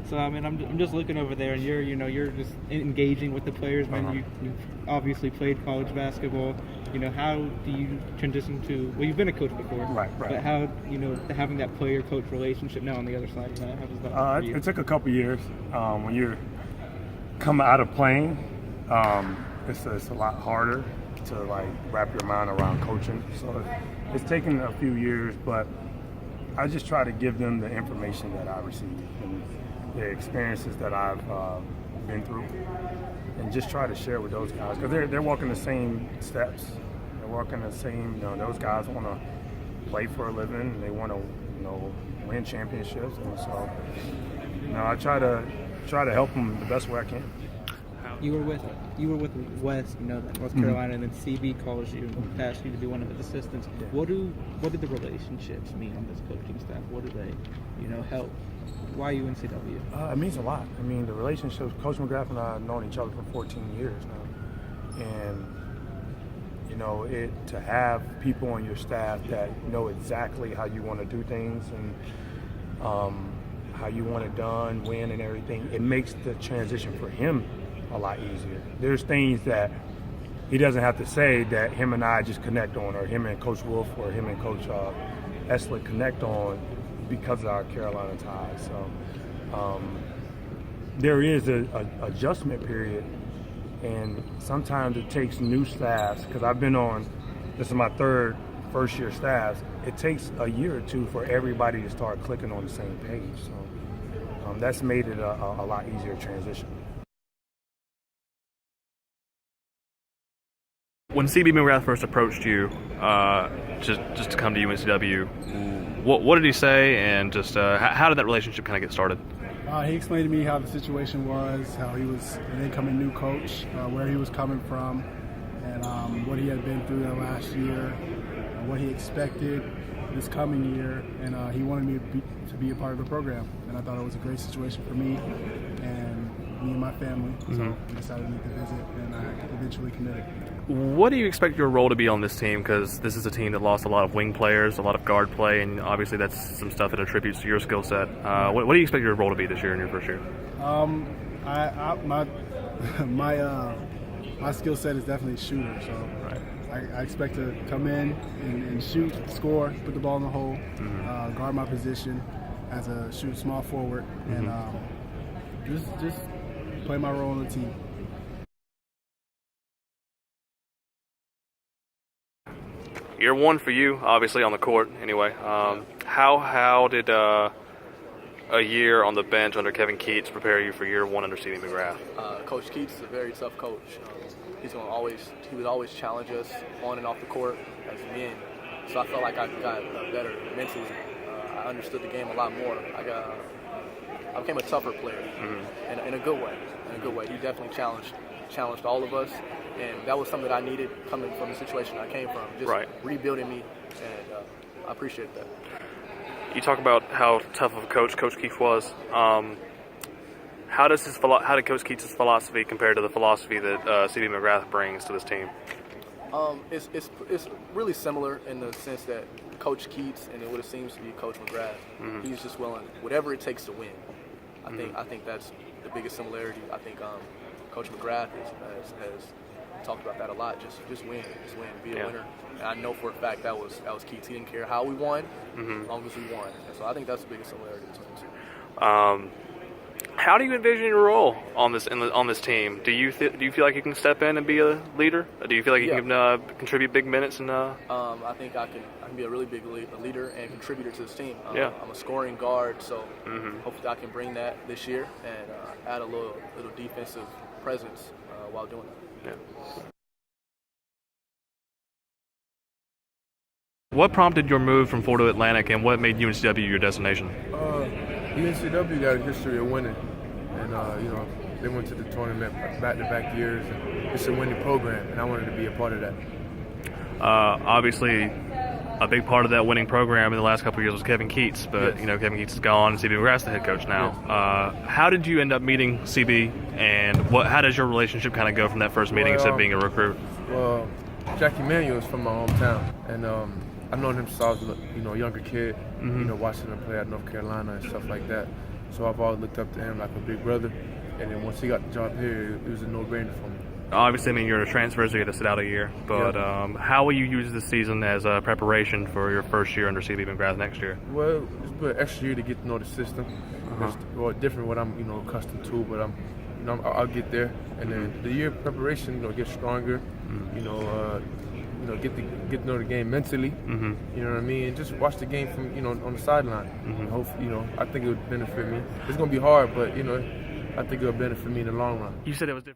So I mean, I'm just looking over there, and you're just engaging with the players. Man, you obviously played college basketball. How do you transition to? Well, you've been a coach before, right? But how having that player-coach relationship now on the other side of that? How does that work for you? It took a couple years. When you're coming out of playing, it's a lot harder to like wrap your mind around coaching. So it's taken a few years, but I just try to give them the information that I receive and the experiences that I've been through, and just try to share with those guys because they're walking the same steps. They're walking the same. Those guys want to play for a living. And they want to, win championships, and so I try to help them the best way I can. You were with West, North Carolina, and then CB calls you and asks you to be one of his assistants. Yeah. What do the relationships mean on this coaching staff? What do they, help? Why UNCW? It means a lot. I mean, the relationships. Coach McGrath and I have known each other for 14 years now, and to have people on your staff that know exactly how you want to do things and how you want it done, when, and everything. It makes the transition for him a lot easier. There's things that he doesn't have to say that him and I just connect on, or him and Coach Wolf, or him and Coach Essler connect on because of our Carolina ties. So there is a adjustment period, and sometimes it takes new staffs, because I've been on, this is my first year staffs, it takes a year or two for everybody to start clicking on the same page. So that's made it a lot easier transition. When CB McGrath first approached you, just to come to UNCW, what did he say, and just how did that relationship kind of get started? He explained to me how the situation was, how he was an incoming new coach, where he was coming from, and what he had been through that last year, what he expected this coming year, and he wanted me to be a part of the program. And I thought it was a great situation for me and my family. So we decided to make the visit, and I eventually committed. What do you expect your role to be on this team? Because this is a team that lost a lot of wing players, a lot of guard play, and obviously that's some stuff that attributes to your skill set. What do you expect your role to be this year in your first year? My skill set is definitely a shooter, so I expect to come in and shoot, score, put the ball in the hole, guard my position as a small forward, and just play my role on the team. Year one for you, obviously on the court. Anyway, how did a year on the bench under Kevin Keats prepare you for year one under CB McGrath? Coach Keats is a very tough coach. He would always challenge us on and off the court as men. So I felt like I got better mentally. I understood the game a lot more. I became a tougher player in a good way. He definitely challenged all of us. And that was something that I needed coming from the situation I came from, just rebuilding me, and I appreciate that. You talk about how tough of a coach Coach Keats was. How did Coach Keats' philosophy compare to the philosophy that CB McGrath brings to this team? It's really similar in the sense that Coach Keats and what it seems to be Coach McGrath, he's just willing, whatever it takes to win. I think that's the biggest similarity. I think Coach McGrath has talked about that a lot. Just win, be a winner. And I know for a fact that was Keats. He didn't care how we won, as long as we won. And so I think that's the biggest similarity between the two. How do you envision your role on this team? Do you feel like you can step in and be a leader? Do you feel like you can contribute big minutes? I think I can be a really big leader and contributor to this team. I'm a scoring guard, so hopefully I can bring that this year and add a little defensive presence while doing that. Yeah. What prompted your move from Florida Atlantic, and what made UNCW your destination? UNCW got a history of winning, and they went to the tournament back-to-back years, and it's a winning program, and I wanted to be a part of that. Obviously, a big part of that winning program in the last couple of years was Kevin Keats, but Kevin Keats is gone, and CB McGrath's the head coach now. How did you end up meeting CB, and how does your relationship kind of go from that first meeting instead of being a recruit? Well, Jackie Manuel is from my hometown, and I've known him since I was a younger kid, watching him play at North Carolina and stuff like that. So I've always looked up to him like a big brother. And then once he got the job here, it was a no-brainer for me. Obviously, I mean, you're a transfer, so you had to sit out a year. But how will you use this season as a preparation for your first year under CB McGrath next year? Well, it's been an extra year to get to know the system. It's different what I'm, accustomed to, but I'll get there. And then the year of preparation, get stronger. Get to know the game mentally. You know what I mean? And just watch the game from on the sideline. Hopefully, I think it would benefit me. It's gonna be hard, but I think it'll benefit me in the long run. You said it was different.